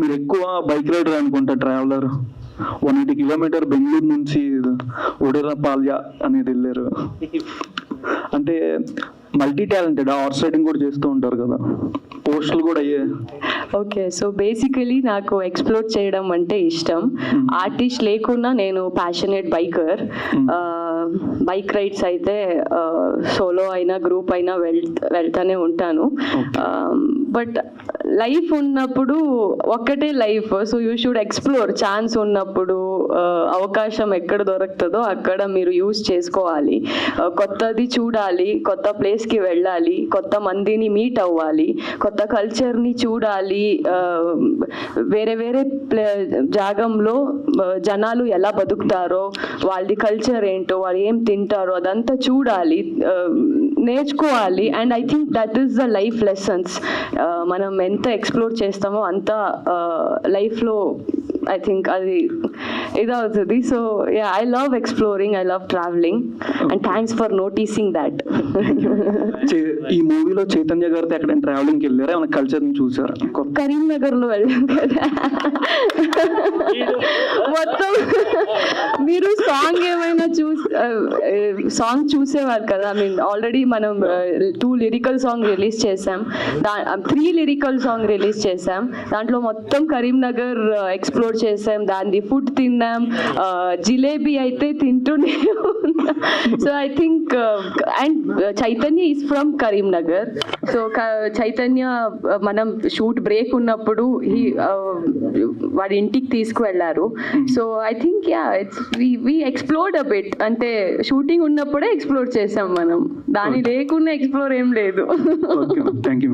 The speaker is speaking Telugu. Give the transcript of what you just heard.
మీరు ఎక్కువ బైక్ రైడర్ అనుకుంటా, ట్రావెలర్. 180 కిలోమీటర్ బెంగళూరు నుంచి ఒడెరపాల్య అనేది వెళ్ళారు. అంటే మల్టీ టాలెంటెడ్, హార్స్ రైడింగ్ కూడా చేస్తూ ఉంటారు కదా, పోస్టులు కూడా అయ్యాయి. ఓకే, సో బేసికలీ నాకు ఎక్స్ప్లోర్ చేయడం అంటే ఇష్టం. ఆర్టిస్ట్ లేకున్నా నేను ప్యాషనేట్ బైకర్. బైక్ రైడ్స్ అయితే సోలో అయినా గ్రూప్ అయినా వెళ్తానే ఉంటాను. బట్ లైఫ్ ఉన్నప్పుడు ఒక్కటే life, so you should explore. Chance ఉన్నప్పుడు, అవకాశం ఎక్కడ దొరుకుతుందో అక్కడ మీరు యూజ్ చేసుకోవాలి. కొత్తది చూడాలి, కొత్త ప్లేస్కి వెళ్ళాలి, కొత్త మందిని మీట్ అవ్వాలి, కొత్త కల్చర్ని చూడాలి. వేరే వేరే జాగంలో జనాలు ఎలా బతుకుతారో, వాళ్ళది కల్చర్ ఏంటో, వాళ్ళు ఏం తింటారో అదంతా చూడాలి, నేర్చుకోవాలి. And I think that is the life lessons. మనం ఎంత ఎక్స్ప్లోర్ చేస్తామో అంత లైఫ్లో ఐ థింక్ అది ఇదవుతుంది. So ya, I love exploring, I love travelling, and thanks for noticing that. ఈ మూవీలో చైతన్య గారితో ఎక్కడైనా ట్రావెలింగ్కి వెళ్ళారా, ఏమైనా కల్చర్ని చూసారా? కరీంనగర్లో వెళ్ళాం కదా. మొత్తం మీరు సాంగ్ ఏమైనా సాంగ్ చూసేవారు కదా. ఐ మీన్ ఆల్రెడీ మనం 2 లిరికల్ సాంగ్ రిలీజ్ చేసాం, 3 లిరికల్ సాంగ్ రిలీజ్ చేసాం. దాంట్లో మొత్తం కరీంనగర్ ఎక్స్ప్లోర్ చేసాం, దాని ఫుడ్ తిన్నాం, జిలేబీ అయితే తింటూనే ఉన్నాం. So I think and Chaitanya is from Karimnagar. So Chaitanya మనం షూట్ బ్రేక్ ఉన్నప్పుడు వాడి ఇంటికి తీసుకువెళ్ళారు. So I think ya, it's we explored a bit. అంటే షూటింగ్ ఉన్నప్పుడే ఎక్స్ప్లోర్ చేసాం మనం, దాని లేకుండా ఎక్స్ప్లోర్ ఏం లేదు. Thank you.